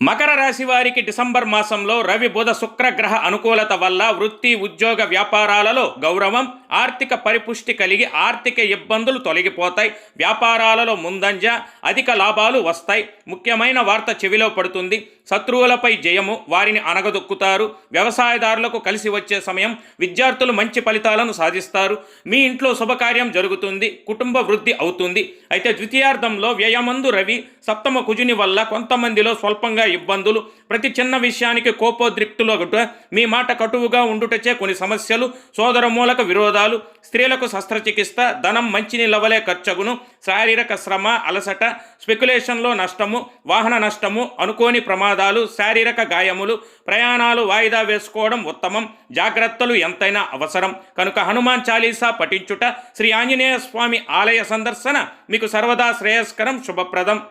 మకర రాశి వారికి డిసెంబర్ మాసంలో రవి బుధ శుక్రగ్రహ అనుకూలత వల్ల వృత్తి ఉద్యోగ వ్యాపారాలలో గౌరవం, ఆర్థిక పరిపుష్టి కలిగి ఆర్థిక ఇబ్బందులు తొలగిపోతాయి. వ్యాపారాలలో ముందంజ, అధిక లాభాలు వస్తాయి. ముఖ్యమైన వార్త చెవిలో పడుతుంది. శత్రువులపై జయము, వారిని అనగదొక్కుతారు. వ్యవసాయదారులకు కలిసి వచ్చే సమయం. విద్యార్థులు మంచి ఫలితాలను సాధిస్తారు. మీ ఇంట్లో శుభకార్యం జరుగుతుంది. కుటుంబ వృద్ధి అవుతుంది. అయితే ద్వితీయార్థంలో వ్యయమందు రవి సప్తమ కుజుని వల్ల కొంతమందిలో స్వల్పంగా ఇబ్బందులు, ప్రతి చిన్న విషయానికి కోపోద్రిక్తులు, మీ మాట కటువుగా ఉండుటచే కొన్ని సమస్యలు, సోదర మూలక విరోధాలు, స్త్రీలకు శస్త్రచికిత్స, ధనం మంచినీళ్ళ వలె ఖర్చగును, శారీరక శ్రమ, అలసట, స్పెక్యులేషన్లో నష్టము, వాహన నష్టము, అనుకోని ప్రమాదాలు, శారీరక గాయములు, ప్రయాణాలు వాయిదా వేసుకోవడం ఉత్తమం. జాగ్రత్తలు ఎంతైనా అవసరం కనుక హనుమాన్ చాలీసా పఠించుట, శ్రీ ఆంజనేయ స్వామి ఆలయ సందర్శన మీకు సర్వదా శ్రేయస్కరం, శుభప్రదం.